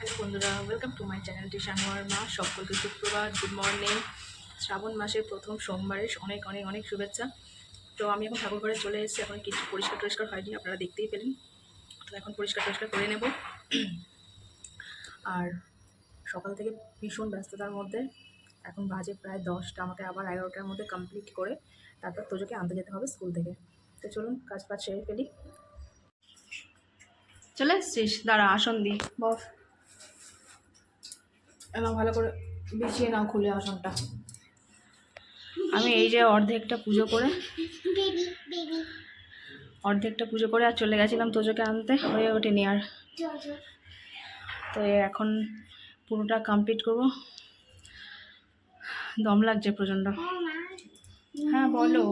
Hello বন্ধুরা, welcome to my channel টিশানোয়ার মা। সকলকে সুপ্রভাত, গুড মর্নিং। শ্রাবণ মাসের প্রথম সোমবারের অনেক অনেক অনেক শুভেচ্ছা। তো আমি এখন ঠাকুর ঘরে চলে এসেছি। এখন কিছু পরিষ্কার হয়নি, আপনারা দেখতেই পেলেন। তো এখন পরিষ্কার করে নেব। আর সকাল থেকে ভীষণ ব্যস্ততার মধ্যে এখন বাজে প্রায় 10টা। আমাকে আবার 11টার মধ্যে কমপ্লিট করে তারপর তোজোকে আনতে যেতে হবে স্কুল থেকে। তো চলুন কাজ সেরে ফেলি। চলে এসছিস? দাঁড়া, আসন দিই, বস। এনাও ভালো করে বিছিয়ে নাও, খুলে আসনটা। আমি এই যে অর্ধেকটা পুজো করে আর চলে গেছিলাম তোজোকে আনতে, হয়ে ওঠেনি আর। তো এখন পুরোটা কমপ্লিট করব। দম লাগছে প্রচণ্ড। হ্যাঁ বলো।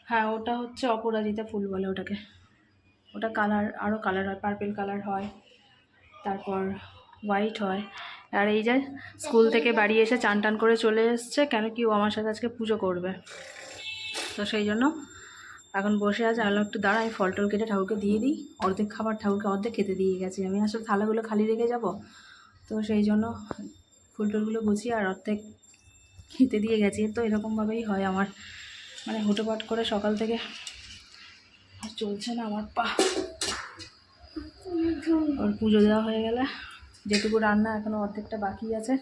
হ্যাঁ, ওটা হচ্ছে অপরাজিতা ফুল বলে ওটাকে। ওটা কালার, আরও কালার হয়, পার্পেল কালার হয়, তারপর হোয়াইট হয়। আর এই যে স্কুল থেকে বাড়ি এসে চান টান করে চলে এসছে, কেন কি ও আমার সাথে আজকে পুজো করবে। তো সেই জন্য এখন বসে আছে। আলো একটু দাঁড়া, আমি ফল টল কেটে ঠাকুরকে দিয়ে দিই। অর্ধেক খাবার ঠাকুরকে অর্ধেক খেতে দিয়ে গেছি আমি, আসলে থালাগুলো খালি রেখে যাব। তো সেই জন্য ফুল টলগুলো গুছিয়ে আর অর্ধেক খেতে দিয়ে গেছি। তো এরকমভাবেই হয় আমার, মানে হুটোপাট করে সকাল থেকে আর চলছে না আমার পা। ওর পুজো দেওয়া হয়ে গেলে যেটুকু রান্না এখনও অর্ধেকটা বাকি আছে,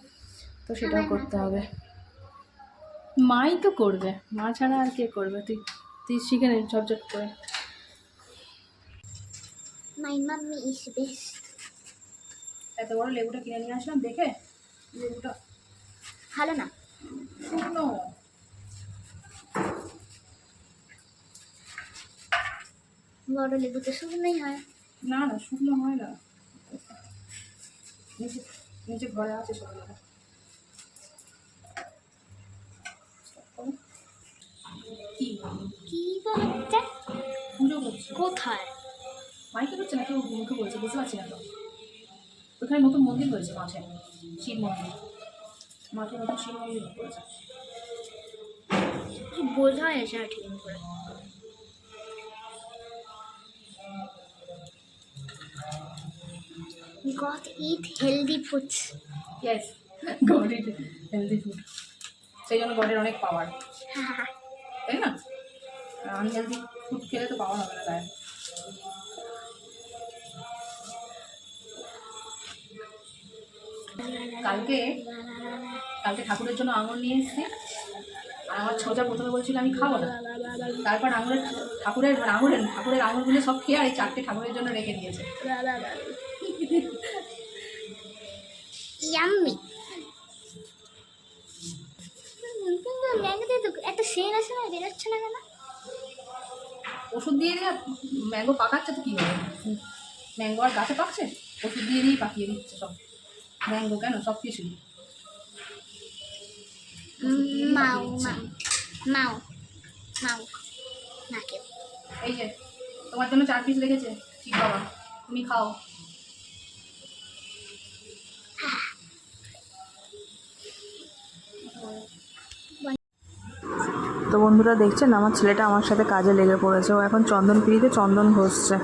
তো সেটাও করতে হবে। মাই তো করবে, মা ছাড়া আর কে করবে। তুই শিখে নে ঝটঝট করে। My mommy is best. এত বড় লেবুটা কিনে নিয়ে আসলাম, দেখে লেবুটা ভালো না, শুকনো। বড় লেবু তো শুকনোই হয়। না না, শুকনো হয় না। নিচে নিচে ঘরে আছে শুকনোটা। কি করতে? পুজো করছে। কোথায়? মাইকে করছে না, কেউ মুখে বলছে, বুঝতে পারছি না তো। ওখানে নতুন মন্দির হয়েছে মাঠে, শিব মন্দির। মাঠে নতুন শিব মন্দির করেছে। বোঝা যাচ্ছে না ঠিক করে। God eat healthy foods. Yes, God eat healthy food. সেই জন্য গডের অনেক পাওয়ার, তাই না? আনহেলদি ফুড খেলে তো পাওয়ার হবে না গায়ে। কালকে ঠাকুরের জন্য আঙুর নিয়ে এসেছি। আর আমার ছোঁচা প্রথমে বলছিল আমি খাবো না, তারপর ঠাকুরের আঙুরগুলো সব খেয়ে আর এই 4টে ঠাকুরের জন্য রেখে দিয়েছে। ইয়াম্মি। একটা সেন আছে না, বেরোচ্ছে না কেন? ওষুধ দিয়ে দিয়ে ম্যাঙ্গো পাকাচ্ছে, তো কী হবে? ম্যাঙ্গো আর গাছে পাকছে, ওষুধ দিয়ে দিয়েই পাকিয়ে দিচ্ছে সব। ম্যাঙ্গো কেন, সব কিছুই। মাও মাও মাও মাও না কেউ। এই যে তোমার জন্য 4 পিস লেগেছে, ঠিক বাবা, তুমি খাও। তো বন্ধুরা দেখছেন, আমার ছেলেটা আমার সাথে কাজে লেগে পড়েছে। ও এখন চন্দনপিড়িতে চন্দন ঘষছে।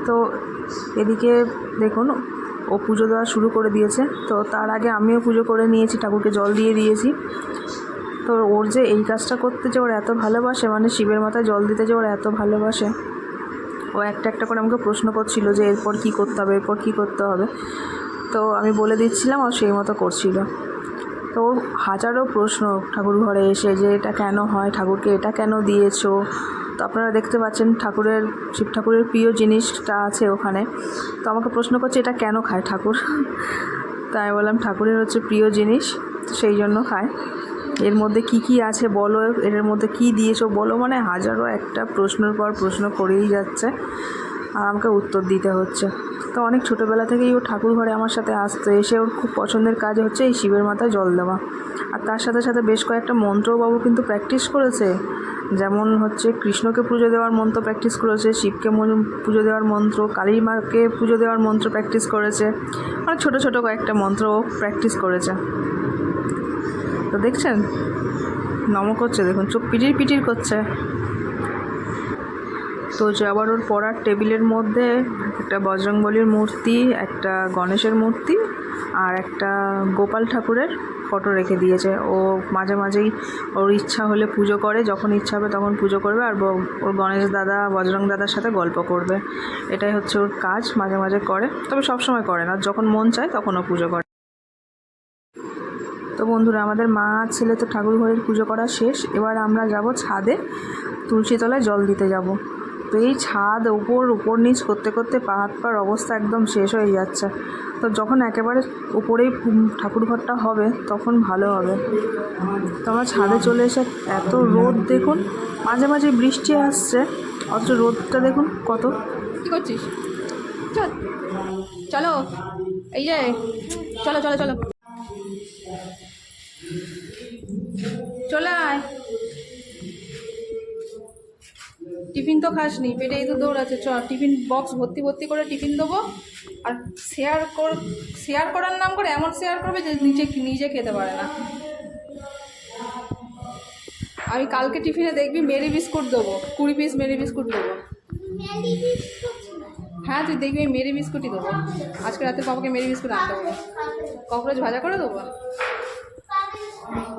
তো এদিকে দেখুন, ও পুজো দেওয়া শুরু করে দিয়েছে। তো তার আগে আমিও পুজো করে নিয়েছি, ঠাকুরকে জল দিয়ে দিয়েছি। তো ওর যে এই কাজটা করতে যে ওর এত ভালোবাসে, মানে শিবের মাথায় জল দিতে যে ওর এত ভালোবাসে, ও একটা একটা করে আমাকে প্রশ্ন করছিল যে এরপর কী করতে হবে, এরপর কী করতে হবে। তো আমি বলে দিচ্ছিলাম, ও সেই মতো করছিল। তো হাজারো প্রশ্ন ঠাকুর ঘরে এসে, যে এটা কেন হয়, ঠাকুরকে এটা কেন দিয়েছো। তো আপনারা দেখতে পাচ্ছেন শিব ঠাকুরের প্রিয় জিনিসটা আছে ওখানে। তো আমাকে প্রশ্ন করছে এটা কেন খায় ঠাকুর। তাই বললাম ঠাকুরের হচ্ছে প্রিয় জিনিস, সেই জন্য খায়। এর মধ্যে কি আছে বলো, এর মধ্যে কি দিয়েছো বলো, মানে হাজারো একটা প্রশ্নের পর প্রশ্ন করেই যাচ্ছে আর আমাকে উত্তর দিতে হচ্ছে। তো অনেক ছোটোবেলা থেকেই ও ঠাকুর ঘরে আমার সাথে আসতো। এসে ওর খুব পছন্দের কাজ হচ্ছে এই শিবের মাথায় জল দেওয়া। আর তার সাথে সাথে বেশ কয়েকটা মন্ত্রও বাবু কিন্তু প্র্যাকটিস করেছে। যেমন হচ্ছে কৃষ্ণকে পুজো দেওয়ার মন্ত্র প্র্যাকটিস করেছে, শিবকে পুজো দেওয়ার মন্ত্র, কালী মাকে পুজো দেওয়ার মন্ত্র প্র্যাকটিস করেছে, মানে ছোটো ছোটো কয়েকটা মন্ত্র ও প্র্যাকটিস করেছে। তো দেখছেন নম করছে, দেখুন চোখ পিটির করছে। তো যে আবার ওর পড়ার টেবিলের মধ্যে একটা বজরংবলীর মূর্তি, একটা গণেশের মূর্তি আর একটা গোপাল ঠাকুরের ফটো রেখে দিয়েছে। ও মাঝে মাঝেই ওর ইচ্ছা হলে পুজো করে, যখন ইচ্ছা হবে তখন পুজো করবে, আর ওর গণেশ দাদা বজরং দাদার সাথে গল্প করবে। এটাই হচ্ছে ওর কাজ, মাঝে মাঝে করে, তবে সব সময় করে না, যখন মন চায় তখন ও পুজো করে। তো বন্ধুরা, আমাদের মা আর ছেলে তো ঠাকুর ঘরের পুজো করা শেষ। এবার আমরা যাব ছাদে, তুলসী তলায় জল দিতে যাব। তো এই ছাদ উপর নিচ করতে করতে পা হাত পার অবস্থা একদম শেষ হয়ে যাচ্ছে। তো যখন একেবারে উপরেই ঠাকুর ঘরটা হবে তখন ভালো হবে। তো আমরা ছাদে চলে এসে এত রোদ দেখুন, মাঝে মাঝে বৃষ্টি আসছে, অথচ রোদটা দেখুন কত। কী করছিস? চল চলো, এই যে চলো চলো চলো, চলে আয়। টিফিন তো খাসনি, পেটে এই তো দৌড়াচ্ছে। চ, টিফিন বক্স ভর্তি ভর্তি করে টিফিন দেবো। আর শেয়ার করার নাম করে এমন শেয়ার করবে যে নিজে খেতে পারে না। আমি কালকে টিফিনে দেখবি মেরি বিস্কুট দেবো, 20 পিস মেরি বিস্কুট দেবো। হ্যাঁ, তুই দেখবি মেরি বিস্কুটই দেবো। আজকে রাতে বাবাকে মেরি বিস্কুট আনতে হবে, ককরোচ ভাজা করে দেবো।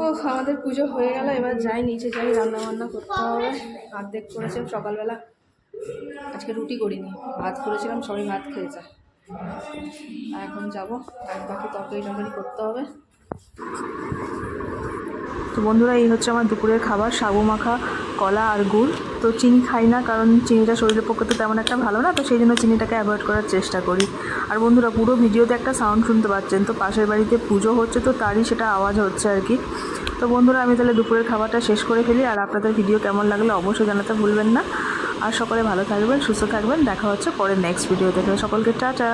ও, আমাদের পুজো হয়ে গেল, এবার যাই নিচে যাই, রান্না বান্না করতে হবে। অর্ধেক করেছে সকালবেলা, আজকে রুটি করিনি, ভাত করেছিলাম, সবাই ভাত খেয়েছে। আর এখন যাবো, আর বাকি তরকারি করতে হবে। তো বন্ধুরা, এই হচ্ছে আমার দুপুরের খাবার, সাবু মাখা, কলা আর গুড়। তো চিনি খাই না, কারণ চিনিটা শরীরের পক্ষে তো তেমন একটা ভালো না, তো সেই জন্য চিনিটাকে অ্যাভয়েড করার চেষ্টা করি। আর বন্ধুরা, পুরো ভিডিওতে একটা সাউন্ড শুনতে পাচ্ছেন, তো পাশের বাড়িতে পুজো হচ্ছে, তো তারই সেটা আওয়াজ হচ্ছে আর কি। তো বন্ধুরা, আমি তাহলে দুপুরের খাবারটা শেষ করে ফেলি। আর আপনাদের ভিডিও কেমন লাগলো অবশ্যই জানাতে ভুলবেন না। আর সকলে ভালো থাকবেন, সুস্থ থাকবেন, দেখা হচ্ছে পরের নেক্সট ভিডিওতে। সকলকে টাটা।